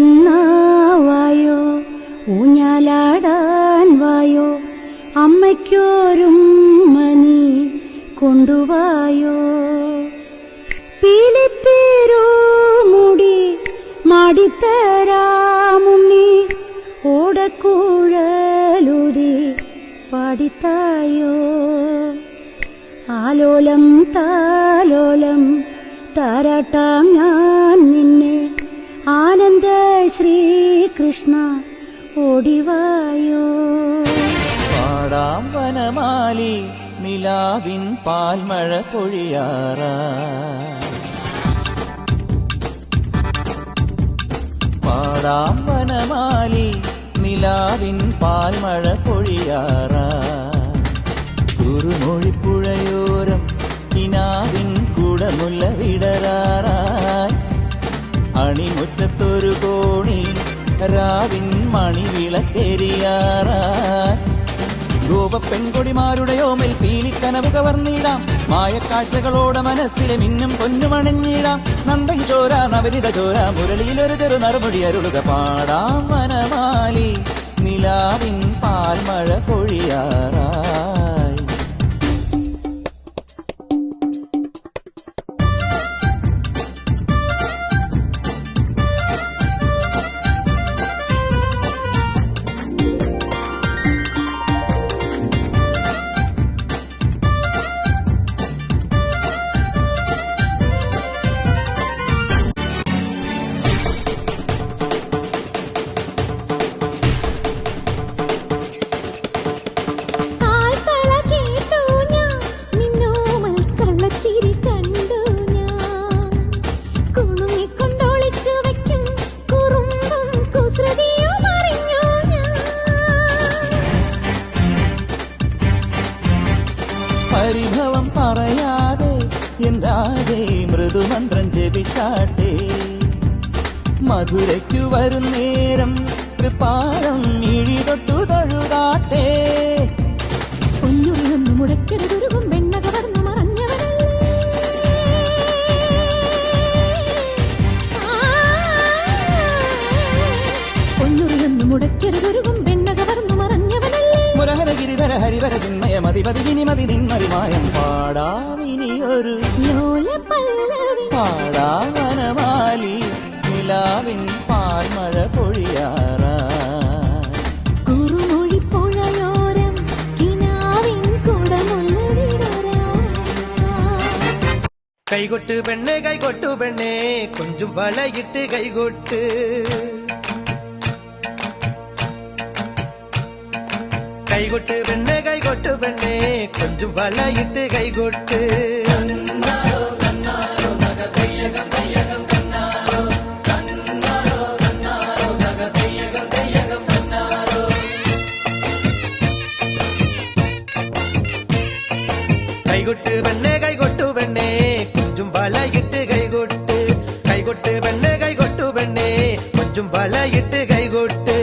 ഉണ്ണിക്കണ്ണാവായോ, ഊഞ്ഞാലാടാൻ വായോ, അമ്മയ്ക്കൊരുമ്മനി കൊണ്ടുവായോ. പീലിത്തേരോ മുടി മാടിത്തരാമുണ്ണി, ഓടക്കുഴലൂതി പാടിത്തായോ. ആലോലം താലോലം താരാട്ടാം ഞാൻ നിന്നെ, ആനന്ദ ശ്രീകൃഷ്ണ ഓടിവായോ. പാടാം വനമാലി നിലാവിൻ പാൽമഴ പൊഴിയാറാ, പാടാം വനമാലി നിലാവിൻ പാൽമഴ പൊഴിയാറാ. കുറുമൊഴിപ്പുഴയോരം കിനാവിൻ കുടമുല്ല വിടരാറായി, അണിമുറ്റത്തൊരു കോണി രാവിൻ മണിവിളക്കെരിയാറായി. ഗോപപ്പെൺകൊടിമാരുടെ ഓമൽ പീലിക്കനവ് കവർന്നിടാം, മായക്കാഴ്ചകളോടെ മനസ്സിലെ മിന്നും പൊന്നുമണിഞ്ഞിടാം. നന്ദൻ ചോര നവരിത ചോര മുരളിയിലൊരു ചെറു നറുമുടി അരുളുക. പാടാം വനമാലി നിലാവിൻ പാൽമഴ പൊഴിയാറായി. പരിഭവം പറയാതെ എന്താതെ മൃദുമന്ത്രം ജപിച്ചാട്ടെ, മധുരയ്ക്കു വരുന്നേരം കൃപാളം മിഴി തൊട്ടു തഴുതാട്ടെ. പൊന്നുറിയൊന്നു മുടക്കരുതുരുകും വെണ്ണ കവർന്നു മറഞ്ഞവനല്ലേ, പൊന്നുറിയൊന്നു മുടക്കരുതുരുകും വെണ്ണ കവർന്നു മറഞ്ഞവനല്ലേ. മുരഹര ഗിരിധര ഹരിവര ചിന്മയ മതിപതി ജിനിമതി നിന്മറിമായം. പാടാമിനിയൊരു പാടാം വനമാലി നിലാവിൻ പാൽമഴ പൊഴിയാറാ. കുറുമൊഴിപ്പുഴയോരം കിനാവിൻ കുടമുല്ല വിടരാ. കൈകൊട്ട് പെണ്ണേ കൈകൊട്ടു പെണ്ണേ കൊഞ്ചും വളയിട്ട് കൈകൊട്ട്, കൈകൊട്ട് പെണ്ണേ കൈകൊട്ടു പെണ്ണേ കൊഞ്ചും വളയിട്ട് കൈകൊട്ട്. കൈകൊട്ട് പെണ്ണേ കൈകൊട്ടു പെണ്ണേ കൊഞ്ചും വളയിട്ട് കൈകൊട്ട്, കൈകൊട്ട് പെണ്ണേ കൈകൊട്ടു പെണ്ണേ കൊഞ്ചും വളയിട്ട് കൈകൊട്ട്.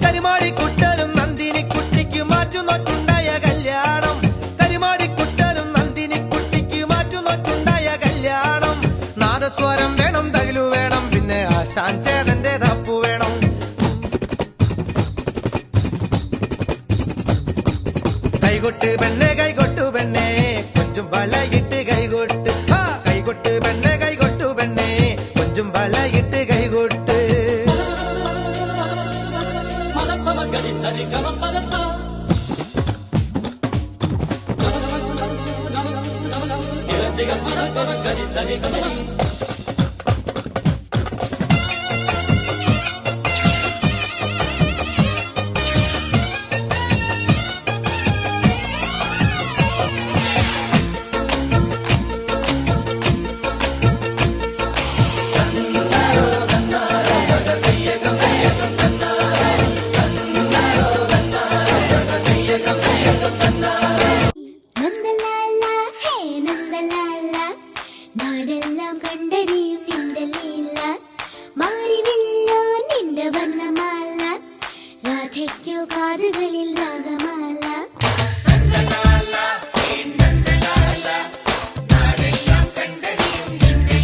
കരിമാടിക്കുട്ടനും നന്ദിനിക്കുട്ടിക്ക് മാറ്റുനോറ്റുണ്ടായ കല്യാണം, കരിമാടിക്കുട്ടനും നന്ദിനിക്കുട്ടിക്ക് മാറ്റുനോറ്റുണ്ടായ കല്യാണം. നാദസ്വരം വേണം, തകിലു വേണം, പിന്നെ ആശാൻ ചേതന്റെ തപ്പു വേണം. കൈകൊട്ട് പെണ്ണേ കൈകൊട്ടു പെണ്ണേ കൊഞ്ചും വളയിട്ട് കൈകൊട്ട്, കൈകൊട്ട് പെണ്ണേ കൈകൊട്ടു പെണ്ണേ കൊഞ്ചും വളയിട്ട് കൈകൊട്ട്. നാടെല്ലാം കണ്ടറിയും നിന്റെ ലീല, മാറിവില്ലോ നിന്റെ വർണ്ണമാല, രാധയ്ക്കോ കാതുകളിൽ രാഗമാല. നാടെല്ലാം കണ്ടറിയും നിന്റെ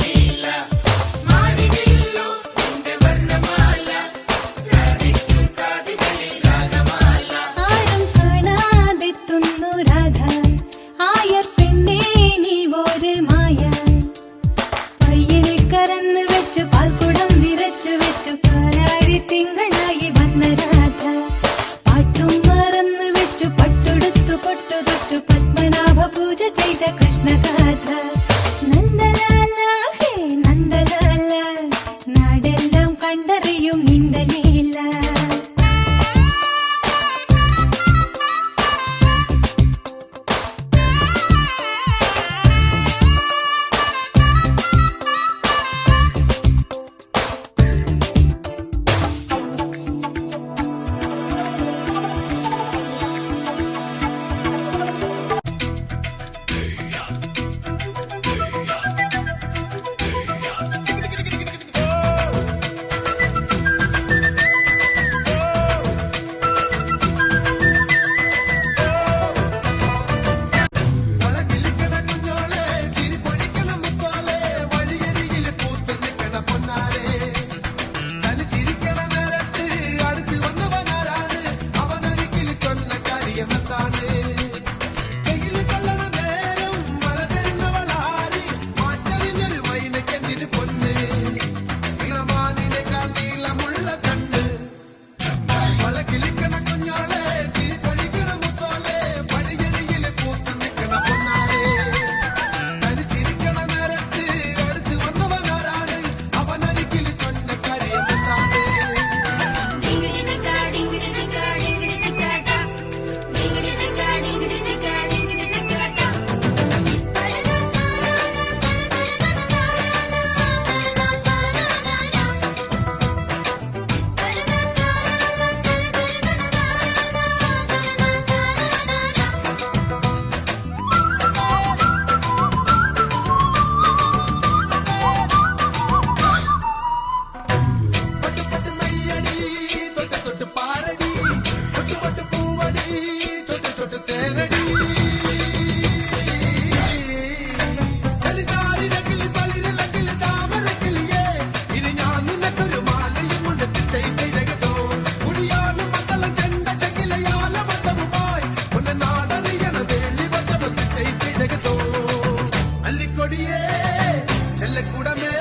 കുടമേ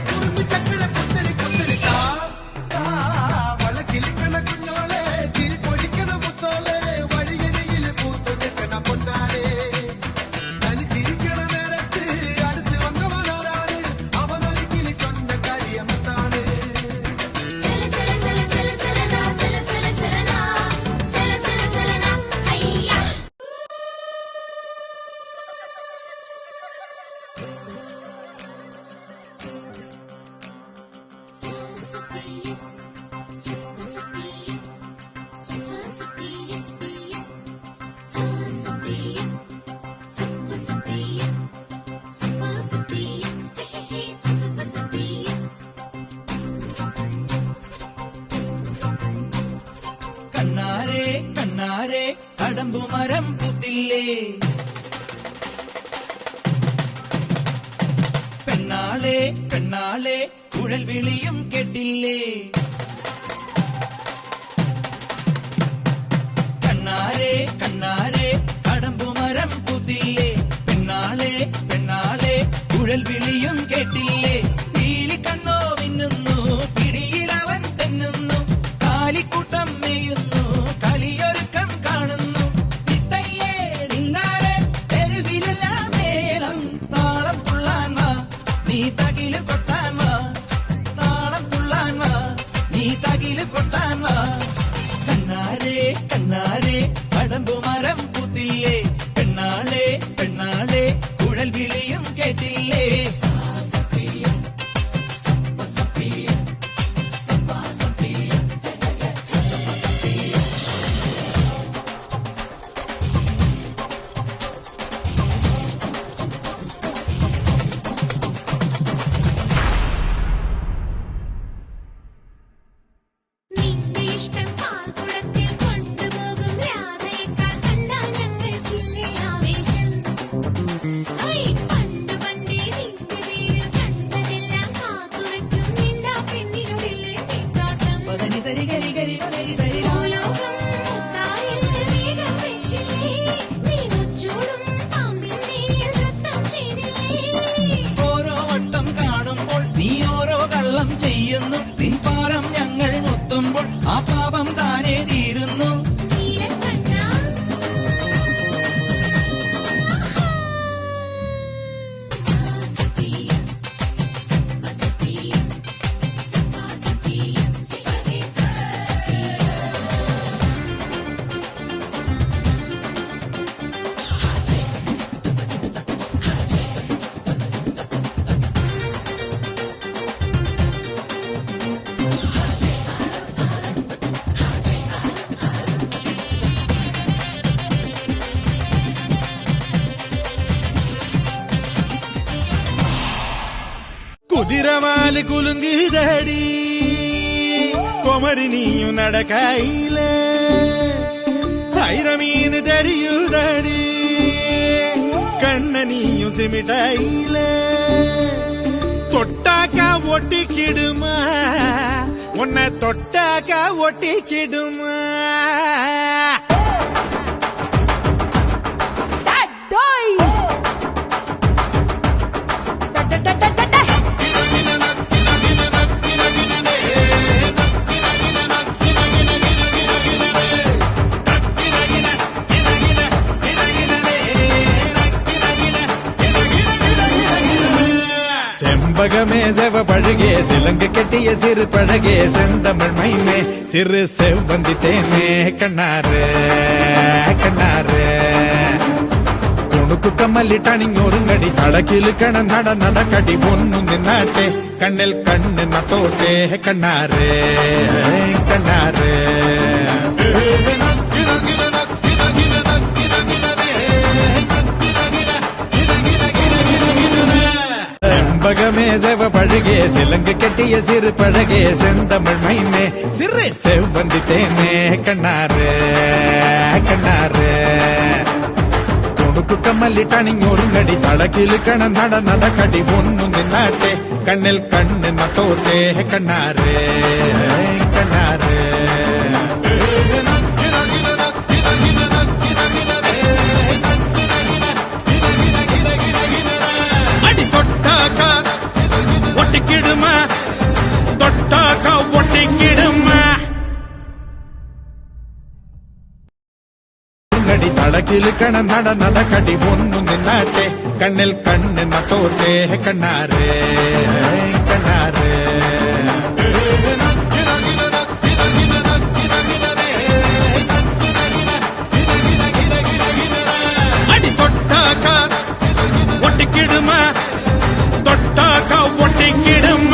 കുറുമ്പി ചക്കര കുത്തരി കുത്തരി വളക്കിലിക്കണ കുഞ്ഞോളെ ചിരി പൊടിക്കണ മുത്തോളെ വഴിയരികിൽ പൂത്തൊടുക്കണ പൊന്നാരെ തനി ചിരിക്കണ നേരത്ത് അടുത്ത് വന്നവനാരാണ് അവനൊരിക്കൽ ചൊന്ന കാര്യമത്താണ് സല സല സല സല സലനാ സല സല സലനാ സല സല സലനാ അയ്യാ കണ്ണാരെ കണ്ണാരെ കടമ്പുമരം പുത്തില്ലേ പെണ്ണാളെ പെണ്ണാളെ കുഴൽ വിളിയും കേട്ടില്ലേ കണ്ണാരെ കണ്ണാരെ കടമ്പുമരം പുത്തില്ലേ പെണ്ണാളെ പെണ്ണാളെ കുഴൽ വിളിയും കേട്ടില്ലേ പീലി കണ്ണോ മിന്നുന്നു പിടിയിലവൻ തെന്നുന്നു കാലിക്കൂട്ടം മേയുന്നു കളിയൊരുക്കം കാണുന്നു ഇത്തയ്യേ നിന്നാരെ തെരുവിലെല്ലാം മേളം താളം തുള്ളാൻ വാ നീ തകില് കൊട്ടാൻ വാ താളം തുള്ളാൻ വാ നീ തകില് കൊട്ടാൻ വാ കണ്ണാരെ കണ്ണാരെ കടമ്പുമരം പുത്തില്ലേ പെണ്ണാളെ പെണ്ണാളെ കുഴൽ വിളിയും കേട്ടില്ലേ നിന്റെ ഇഷ്ടം പാൽക്കുടത്തിൽ കൊണ്ടുപോകും രാധയേക്കാൾ കണ്ടാൽ ഞങ്ങൾക്കില്ലേ ആവേശം പണ്ട് പണ്ടേ നിന്റെ വീട്ടിൽ കണ്ടതെല്ലാം കാത്തുവെക്കും നിന്റെ പെണ്ണിനുള്ളിലെ പിക്കാട്ടം ഭൂലോകം മുത്തായിൽ വേഗം വെച്ചില്ലേ നീ കൊച്ചോടും പാമ്പിൻ മേൽ നൃത്തം ചെയ്തില്ലേ ഓരോ വട്ടം കാണുമ്പോൾ നീ ഓരോ കള്ളം ചെയ്യുന്നു പിൻപാലം ഞങ്ങൾ മുത്തുമ്പോൾ ആ പാപം താനേ തീരുന്നു നീലക്കണ്ണാ സസപിയ സസപിയ സസപിയ കുതിരമാല് കുലുങ്ങിതടി കൊമരിനിയും നടക്കയിലേ ഐരമീന് തരിയുതടി കണ്ണനിയും സിമിട്ടയിലേ തൊട്ടാക്ക ഒട്ടിക്കിടുമാ ഉന്നെ തൊട്ടാക്ക ഒട്ടിക്കിടുമാ செம்பகமே செவ பழகே சிலங்கு கெட்டிய சிறு பழகே செந்தமிழ் மைமே சிறு செவ்வந்தி தேனே கண்ணாரு கண்ணாரு കുണുക്കു കമ്മലിട്ടണിഞ്ഞൊരുങ്ങടി തടക്കിലുക്കണ നട നടക്കടി പൊന്നു നിന്നാട്ടെ കണ്ണിൽ കണ്ണ് നത്തോട്ടെ കണ്ണാറ് കണ്ണാറ് செம்பகமே செவ பழகே சிலங்கு கெட்டிய சிறு பழகே செந்தமிழ் மைமே சிறு செவ்வந்தி தேனே கண்ணாறு கண்ணாறு കുണുക്കു കമ്മലിട്ടണിഞ്ഞൊരുങ്ങടി തടക്കിലുക്കണ നട നടക്കടി പൊന്നു നിന്നാട്ടെ കണ്ണിൽ കണ്ണ് നത്തോട്ടെ കണ്ണാറ് കണ്ണാറ് അടി തൊട്ടാക്ക പടകിലുക്കണ നട കടി ഒന്നു നിന്നാട്ടെ കണ്ണിൽ കണ്ണ് നട്ടോട്ടെ കണ്ണാരേ കണ്ണാരേ അടി തൊട്ടാക്ക ഒട്ടിക്കിടുമ തൊട്ടാക്ക ഒട്ടിക്കിടുമ